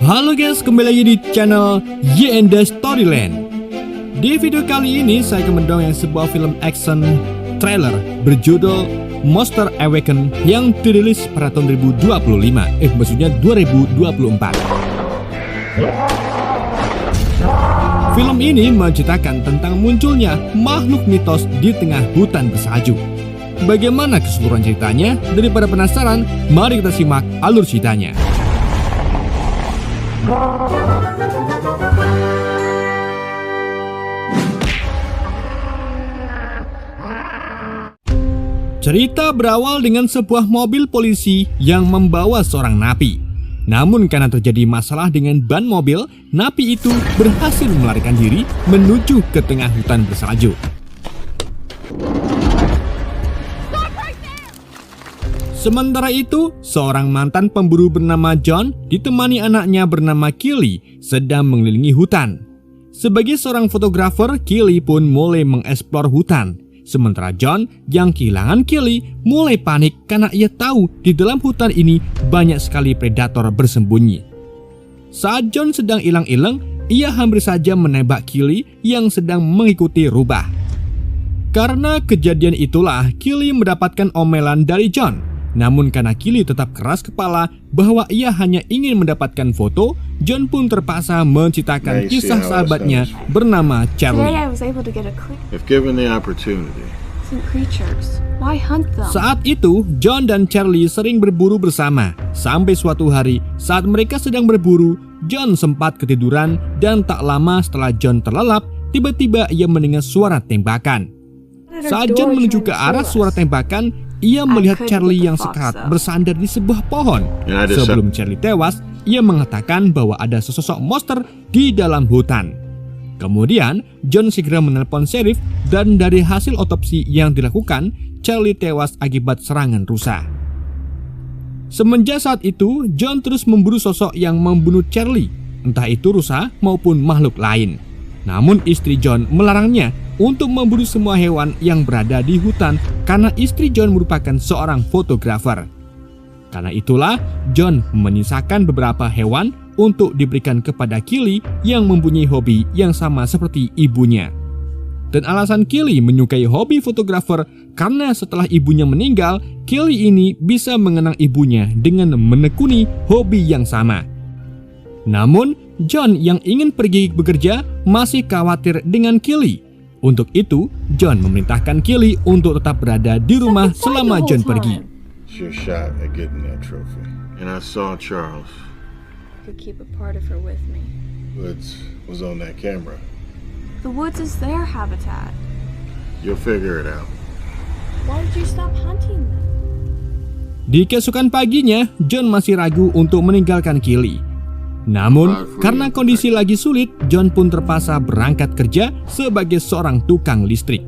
Halo guys, kembali lagi di channel YND Storyland. Di video kali ini saya akan mendongeng sebuah film action trailer berjudul Monster Awaken yang dirilis pada tahun 2025. Maksudnya 2024. Film ini menceritakan tentang munculnya makhluk mitos di tengah hutan bersalju. Bagaimana keseluruhan ceritanya? Daripada penasaran, mari kita simak alur ceritanya. Cerita berawal dengan sebuah mobil polisi yang membawa seorang napi. Namun karena terjadi masalah dengan ban mobil, napi itu berhasil melarikan diri menuju ke tengah hutan bersalju. Sementara itu, seorang mantan pemburu bernama John ditemani anaknya bernama Kelly sedang mengelilingi hutan. Sebagai seorang fotografer, Kelly pun mulai mengeksplor hutan. Sementara John yang kehilangan Kelly mulai panik karena ia tahu di dalam hutan ini banyak sekali predator bersembunyi. Saat John sedang ilang-ilang, ia hampir saja menembak Kelly yang sedang mengikuti rubah. Karena kejadian itulah, Kelly mendapatkan omelan dari John. Namun karena Kelly tetap keras kepala bahwa ia hanya ingin mendapatkan foto, John pun terpaksa menceritakan kisah sahabatnya bernama Charlie. If given the opportunity. Saat itu, John dan Charlie sering berburu bersama. Sampai suatu hari, saat mereka sedang berburu, John sempat ketiduran dan tak lama setelah John terlelap, tiba-tiba ia mendengar suara tembakan. Saat John menuju ke arah suara tembakan, ia melihat Charlie yang sekarat bersandar di sebuah pohon. Sebelum Charlie tewas, ia mengatakan bahwa ada sesosok monster di dalam hutan. Kemudian, John segera menelpon sheriff dan dari hasil otopsi yang dilakukan, Charlie tewas akibat serangan rusa. Semenjak saat itu, John terus memburu sosok yang membunuh Charlie, entah itu rusa maupun makhluk lain. Namun istri John melarangnya untuk memburu semua hewan yang berada di hutan karena istri John merupakan seorang fotografer. Karena itulah, John menyisakan beberapa hewan untuk diberikan kepada Kelly yang mempunyai hobi yang sama seperti ibunya. Dan alasan Kelly menyukai hobi fotografer karena setelah ibunya meninggal, Kelly ini bisa mengenang ibunya dengan menekuni hobi yang sama. Namun, John yang ingin pergi bekerja masih khawatir dengan Kelly. Untuk itu, John memerintahkan Kelly untuk tetap berada di rumah selama John pergi. She shot at getting that trophy. And I saw Charles. Could keep a part of her with me. Woods was on that camera. The woods is their habitat. You'll figure it out. Why did you stop hunting them? Di keesokan paginya, John masih ragu untuk meninggalkan Kelly. Namun, karena kondisi lagi sulit, John pun terpaksa berangkat kerja sebagai seorang tukang listrik.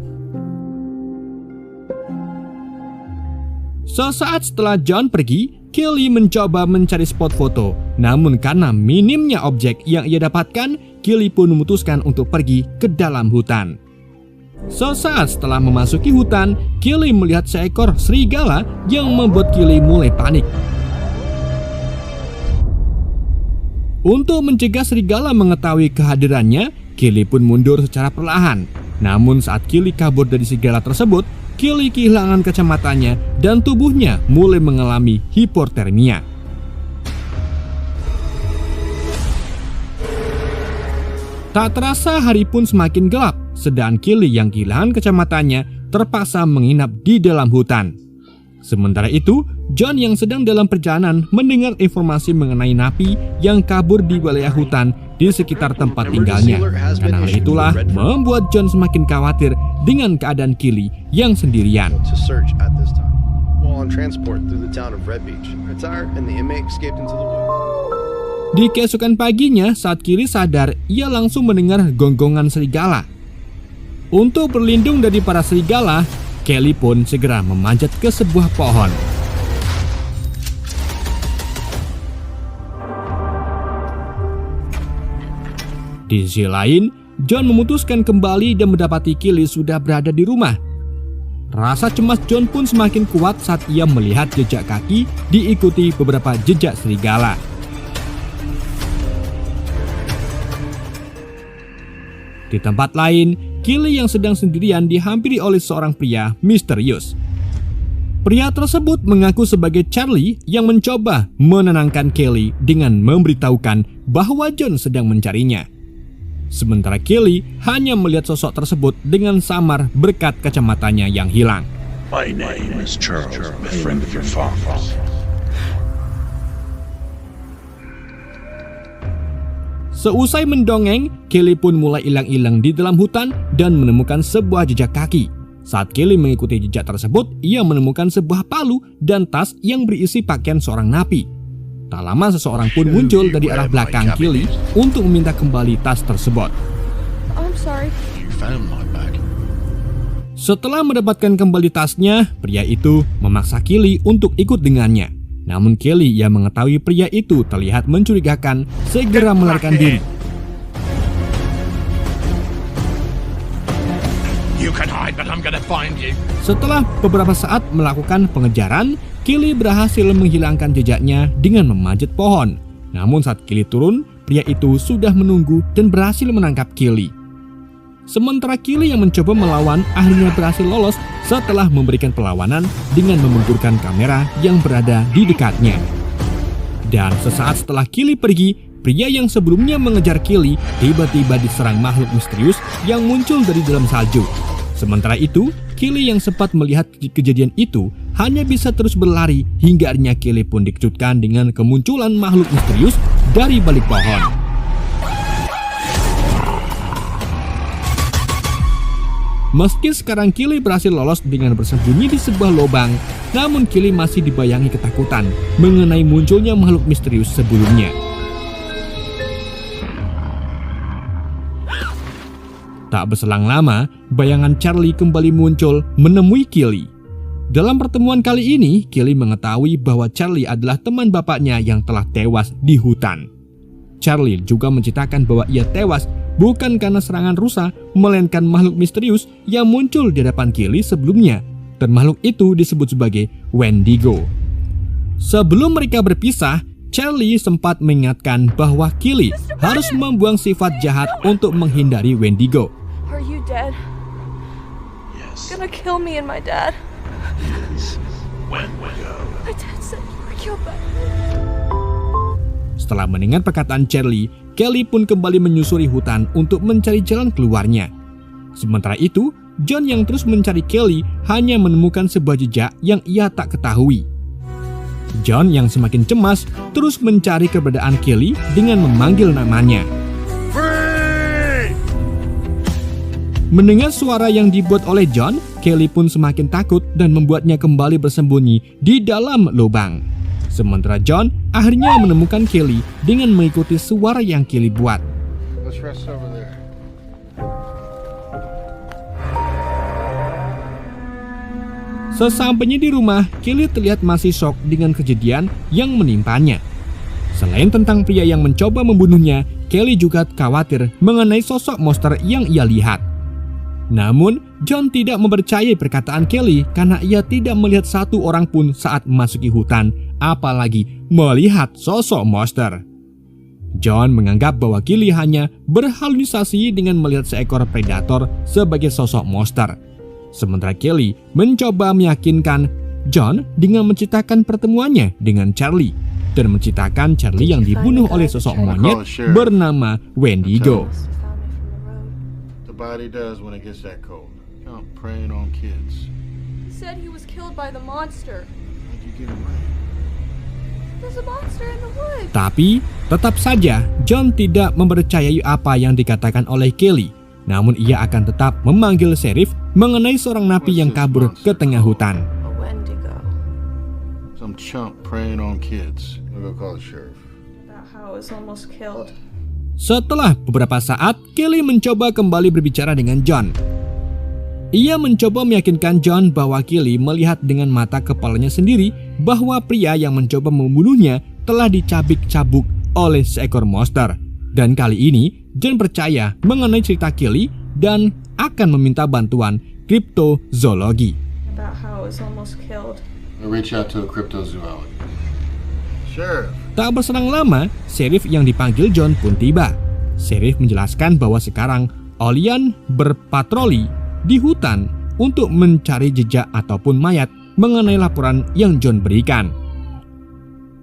Sesaat setelah John pergi, Kelly mencoba mencari spot foto. Namun karena minimnya objek yang ia dapatkan, Kelly pun memutuskan untuk pergi ke dalam hutan. Sesaat setelah memasuki hutan, Kelly melihat seekor serigala yang membuat Kelly mulai panik. Untuk mencegah serigala mengetahui kehadirannya, Kelly pun mundur secara perlahan. Namun saat Kelly kabur dari serigala tersebut, Kelly kehilangan kacamatanya dan tubuhnya mulai mengalami hipotermia. Tak terasa hari pun semakin gelap, sedang Kelly yang kehilangan kacamatanya terpaksa menginap di dalam hutan. Sementara itu, John yang sedang dalam perjalanan mendengar informasi mengenai napi yang kabur di wilayah hutan di sekitar tempat tinggalnya. Karena hal itulah membuat John semakin khawatir dengan keadaan Kelly yang sendirian. Di keesokan paginya, saat Kelly sadar, ia langsung mendengar gonggongan serigala. Untuk berlindung dari para serigala, Kelly pun segera memanjat ke sebuah pohon. Di sisi lain, John memutuskan kembali dan mendapati Kelly sudah berada di rumah. Rasa cemas John pun semakin kuat saat ia melihat jejak kaki diikuti beberapa jejak serigala. Di tempat lain, Kelly yang sedang sendirian dihampiri oleh seorang pria misterius. Pria tersebut mengaku sebagai Charlie yang mencoba menenangkan Kelly dengan memberitahukan bahwa John sedang mencarinya. Sementara Kelly hanya melihat sosok tersebut dengan samar berkat kacamatanya yang hilang. My name is Charles, a friend of your father's. Seusai mendongeng, Kelly pun mulai hilang-hilang di dalam hutan dan menemukan sebuah jejak kaki. Saat Kelly mengikuti jejak tersebut, ia menemukan sebuah palu dan tas yang berisi pakaian seorang napi. Tak lama seseorang pun muncul dari arah belakang Kelly untuk meminta kembali tas tersebut. I'm sorry. You found my bag. Setelah mendapatkan kembali tasnya, pria itu memaksa Kelly untuk ikut dengannya. Namun Kelly yang mengetahui pria itu terlihat mencurigakan, segera melarikan diri. You can hide, but I'm gonna find you. Setelah beberapa saat melakukan pengejaran, Kelly berhasil menghilangkan jejaknya dengan memanjat pohon. Namun saat Kelly turun, pria itu sudah menunggu dan berhasil menangkap Kelly. Sementara Kelly yang mencoba melawan akhirnya berhasil lolos setelah memberikan perlawanan dengan membenturkan kamera yang berada di dekatnya. Dan sesaat setelah Kelly pergi, pria yang sebelumnya mengejar Kelly tiba-tiba diserang makhluk misterius yang muncul dari dalam salju. Sementara itu, Kelly yang sempat melihat kejadian itu hanya bisa terus berlari hingga akhirnya Kelly pun dikejutkan dengan kemunculan makhluk misterius dari balik pohon. Meski sekarang Kelly berhasil lolos dengan bersembunyi di sebuah lubang, namun Kelly masih dibayangi ketakutan mengenai munculnya makhluk misterius sebelumnya. Tak berselang lama, bayangan Charlie kembali muncul menemui Kelly. Dalam pertemuan kali ini, Kelly mengetahui bahwa Charlie adalah teman bapaknya yang telah tewas di hutan. Charlie juga menceritakan bahwa ia tewas bukan karena serangan rusa, melainkan makhluk misterius yang muncul di hadapan Kelly sebelumnya, dan makhluk itu disebut sebagai Wendigo. Sebelum mereka berpisah, Charlie sempat mengingatkan bahwa Kelly harus membuang sifat jahat untuk menghindari Wendigo. Are you dead? Yes. Gonna kill me and my dad. When we go. My dad said you were killed by... Setelah mendengar perkataan Charlie, Kelly pun kembali menyusuri hutan untuk mencari jalan keluarnya. Sementara itu, John yang terus mencari Kelly hanya menemukan sebuah jejak yang ia tak ketahui. John yang semakin cemas terus mencari keberadaan Kelly dengan memanggil namanya. Free! Mendengar suara yang dibuat oleh John, Kelly pun semakin takut dan membuatnya kembali bersembunyi di dalam lubang. Sementara John akhirnya menemukan Kelly dengan mengikuti suara yang Kelly buat. Let's rest over there. Sesampainya di rumah, Kelly terlihat masih shock dengan kejadian yang menimpanya. Selain tentang pria yang mencoba membunuhnya, Kelly juga khawatir mengenai sosok monster yang ia lihat. Namun, John tidak mempercayai perkataan Kelly karena ia tidak melihat satu orang pun saat memasuki hutan, apalagi melihat sosok monster. John menganggap bahwa Kelly hanya berhalusinasi dengan melihat seekor predator sebagai sosok monster. Sementara Kelly mencoba meyakinkan John dengan menceritakan pertemuannya dengan Charlie dan menceritakan Charlie yang dibunuh oleh sosok monyet bernama Wendigo. The body does when it gets that cold. Count preying on kids. He said he was killed by the monster. How'd you get away? There's a monster in the woods. Tapi, tetap saja John tidak mempercayai apa yang dikatakan oleh Kelly. Namun ia akan tetap memanggil sheriff mengenai seorang napi yang kabur ke tengah hutan. A Wendigo. Some chump preying on kids. We'll go call the sheriff. About how I was almost killed. Setelah beberapa saat, Kelly mencoba kembali berbicara dengan John. Ia mencoba meyakinkan John bahwa Kelly melihat dengan mata kepalanya sendiri bahwa pria yang mencoba membunuhnya telah dicabik-cabuk oleh seekor monster. Dan kali ini, John percaya mengenai cerita Kelly dan akan meminta bantuan kriptozoologi. About how I was almost killed. We'll reach out to a cryptozoologist. Sheriff. Tak berselang lama, sheriff yang dipanggil John pun tiba. Sheriff menjelaskan bahwa sekarang Olian berpatroli di hutan untuk mencari jejak ataupun mayat mengenai laporan yang John berikan.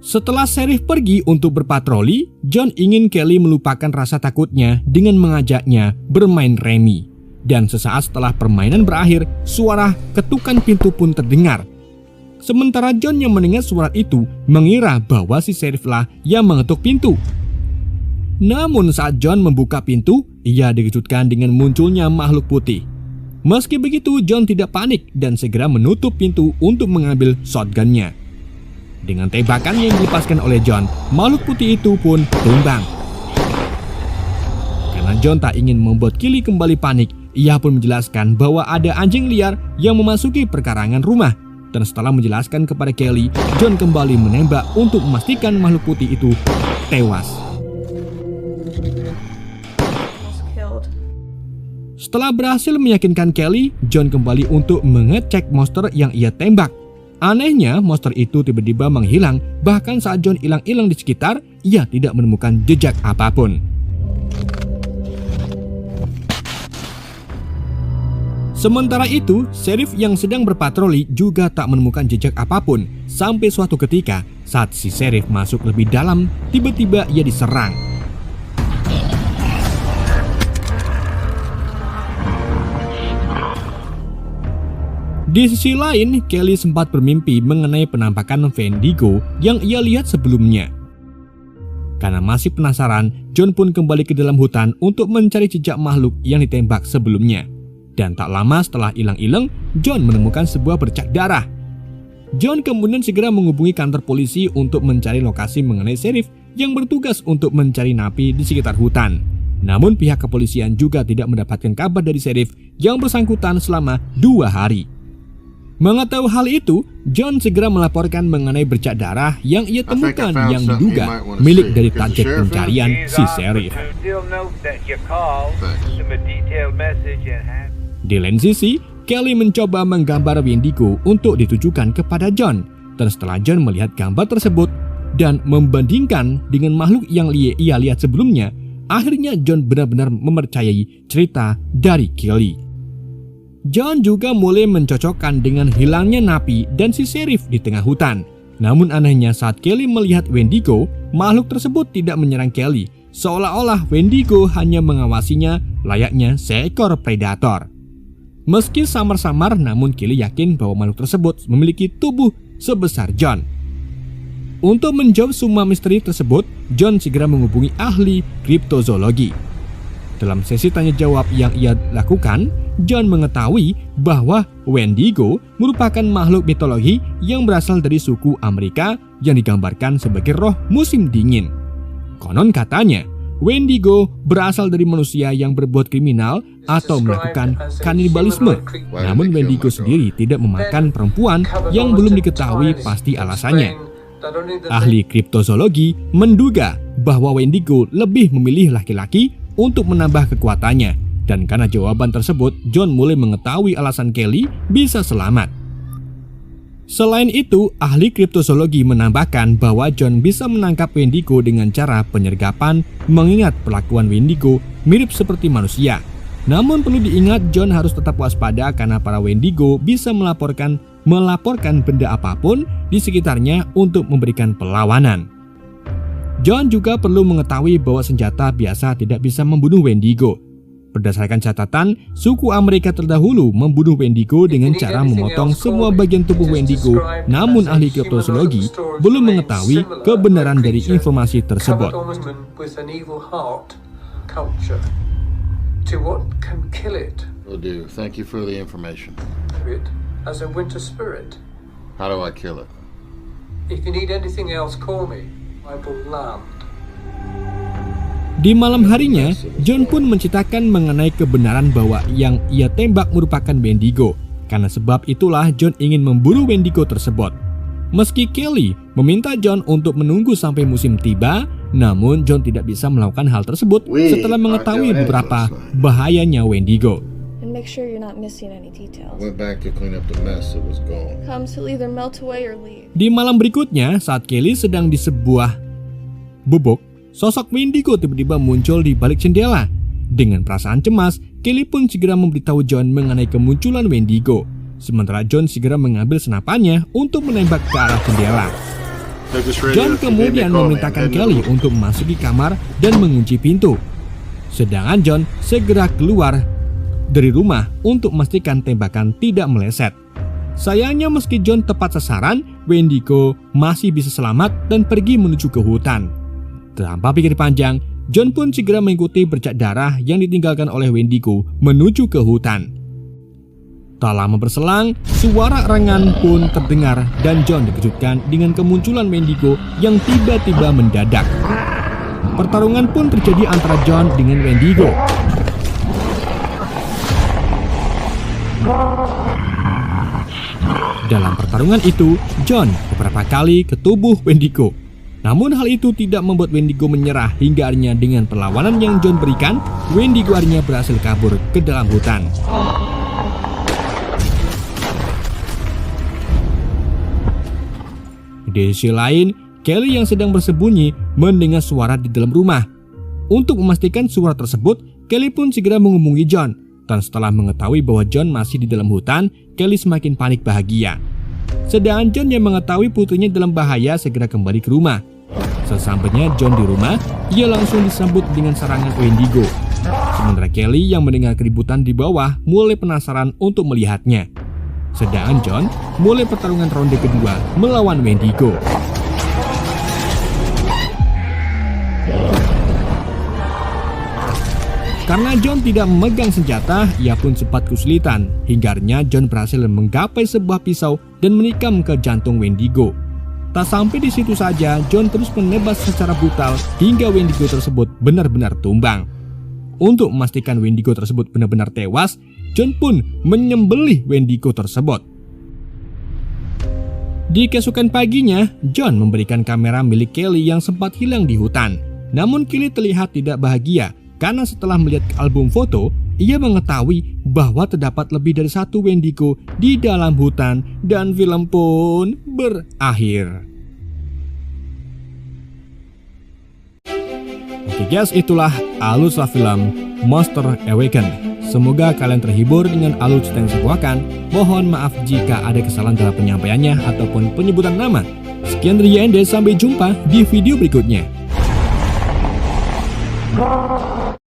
Setelah Sheriff pergi untuk berpatroli, John ingin Kelly melupakan rasa takutnya dengan mengajaknya bermain remi. Dan sesaat setelah permainan berakhir, suara ketukan pintu pun terdengar. Sementara John yang mendengar suara itu mengira bahwa si Sheriff lah yang mengetuk pintu. Namun saat John membuka pintu, ia dikejutkan dengan munculnya makhluk putih. Meski begitu, John tidak panik dan segera menutup pintu untuk mengambil shotgunnya. Dengan tembakan yang dilepaskan oleh John, makhluk putih itu pun tumbang. Karena John tak ingin membuat Kelly kembali panik, ia pun menjelaskan bahwa ada anjing liar yang memasuki perkarangan rumah. Dan setelah menjelaskan kepada Kelly, John kembali menembak untuk memastikan makhluk putih itu tewas. Setelah berhasil meyakinkan Kelly, John kembali untuk mengecek monster yang ia tembak. Anehnya, monster itu tiba-tiba menghilang. Bahkan saat John hilang-hilang di sekitar, ia tidak menemukan jejak apapun. Sementara itu, Sheriff yang sedang berpatroli juga tak menemukan jejak apapun. Sampai suatu ketika, saat si Sheriff masuk lebih dalam, tiba-tiba ia diserang. Di sisi lain, Kelly sempat bermimpi mengenai penampakan Wendigo yang ia lihat sebelumnya. Karena masih penasaran, John pun kembali ke dalam hutan untuk mencari jejak makhluk yang ditembak sebelumnya. Dan tak lama setelah hilang-hilang, John menemukan sebuah bercak darah. John kemudian segera menghubungi kantor polisi untuk mencari lokasi mengenai Sheriff yang bertugas untuk mencari napi di sekitar hutan. Namun pihak kepolisian juga tidak mendapatkan kabar dari Sheriff yang bersangkutan selama 2 hari. Mengetahui hal itu, John segera melaporkan mengenai bercak darah yang ia temukan yang diduga milik dari target pencarian si Sheriff. Di lain sisi, Kelly mencoba menggambar Wendigo untuk ditujukan kepada John. Dan setelah John melihat gambar tersebut dan membandingkan dengan makhluk yang ia lihat sebelumnya, akhirnya John benar-benar mempercayai cerita dari Kelly. John juga mulai mencocokkan dengan hilangnya napi dan si Sheriff di tengah hutan. Namun anehnya saat Kelly melihat Wendigo, makhluk tersebut tidak menyerang Kelly. Seolah-olah Wendigo hanya mengawasinya layaknya seekor predator. Meski samar-samar, namun Kelly yakin bahwa makhluk tersebut memiliki tubuh sebesar John. Untuk menjawab semua misteri tersebut, John segera menghubungi ahli kriptozoologi. Dalam sesi tanya jawab yang ia lakukan, John mengetahui bahwa Wendigo merupakan makhluk mitologi yang berasal dari suku Amerika yang digambarkan sebagai roh musim dingin. Konon katanya, Wendigo berasal dari manusia yang berbuat kriminal atau melakukan kanibalisme. Namun Wendigo sendiri tidak memakan perempuan yang belum diketahui pasti alasannya. Ahli kriptozoologi menduga bahwa Wendigo lebih memilih laki-laki untuk menambah kekuatannya. Dan karena jawaban tersebut, John mulai mengetahui alasan Kelly bisa selamat. Selain itu, ahli kriptozoologi menambahkan bahwa John bisa menangkap Wendigo dengan cara penyergapan, mengingat perlakuan Wendigo mirip seperti manusia. Namun perlu diingat, John harus tetap waspada karena para Wendigo bisa melaporkan benda apapun di sekitarnya untuk memberikan perlawanan. John juga perlu mengetahui bahwa senjata biasa tidak bisa membunuh Wendigo. Berdasarkan catatan, suku Amerika terdahulu membunuh Wendigo dengan cara memotong semua bagian tubuh Wendigo. Namun ahli kriptozoologi belum mengetahui kebenaran dari informasi tersebut. Will do. Thank you for the information. As a winter spirit. How do I kill it? If you need anything else, call me. I will land. Di malam harinya, John pun menceritakan mengenai kebenaran bahwa yang ia tembak merupakan Wendigo. Karena sebab itulah John ingin memburu Wendigo tersebut. Meski Kelly meminta John untuk menunggu sampai musim tiba, namun John tidak bisa melakukan hal tersebut setelah mengetahui beberapa bahayanya Wendigo. And make sure you're not missing any details. Went back to clean up the mess that was gone. Comes will either melt away or leave. Di malam berikutnya, saat Kelly sedang di sebuah bubuk, sosok Wendigo tiba-tiba muncul di balik jendela. Dengan perasaan cemas, Kelly pun segera memberitahu John mengenai kemunculan Wendigo. Sementara John segera mengambil senapannya untuk menembak ke arah jendela. John kemudian memerintahkan Kelly untuk memasuki kamar dan mengunci pintu. Sedangkan John segera keluar dari rumah untuk memastikan tembakan tidak meleset. Sayangnya meski John tepat sasaran, Wendigo masih bisa selamat dan pergi menuju ke hutan. Tanpa pikir panjang, John pun segera mengikuti bercak darah yang ditinggalkan oleh Wendigo menuju ke hutan. Tak lama berselang, suara erangan pun terdengar dan John dikejutkan dengan kemunculan Wendigo yang tiba-tiba mendadak. Pertarungan pun terjadi antara John dengan Wendigo. Dalam pertarungan itu, John beberapa kali ke tubuh Wendigo. Namun hal itu tidak membuat Wendigo menyerah hingga akhirnya dengan perlawanan yang John berikan, Wendigo akhirnya berhasil kabur ke dalam hutan. Di sisi lain, Kelly yang sedang bersembunyi mendengar suara di dalam rumah. Untuk memastikan suara tersebut, Kelly pun segera menghubungi John. Dan setelah mengetahui bahwa John masih di dalam hutan, Kelly semakin panik bahagia. Sedangkan John yang mengetahui putrinya dalam bahaya segera kembali ke rumah. Sesampainya John di rumah, ia langsung disambut dengan serangan Wendigo. Sementara Kelly yang mendengar keributan di bawah mulai penasaran untuk melihatnya. Sedangkan John mulai pertarungan ronde kedua melawan Wendigo. Karena John tidak memegang senjata, ia pun sempat kesulitan. Hingga akhirnya John berhasil menggapai sebuah pisau dan menikam ke jantung Wendigo. Tak sampai di situ saja, John terus menebas secara brutal hingga Wendigo tersebut benar-benar tumbang. Untuk memastikan Wendigo tersebut benar-benar tewas, John pun menyembelih Wendigo tersebut. Di keesokan paginya, John memberikan kamera milik Kelly yang sempat hilang di hutan. Namun Kelly terlihat tidak bahagia karena setelah melihat album foto, ia mengetahui bahwa terdapat lebih dari satu Wendigo di dalam hutan dan film pun berakhir. Oke guys, itulah alur film Monster Awaken. Semoga kalian terhibur dengan alur cerita yang saya bawakan. Mohon maaf jika ada kesalahan dalam penyampaiannya ataupun penyebutan nama. Sekian dari YND, sampai jumpa di video berikutnya.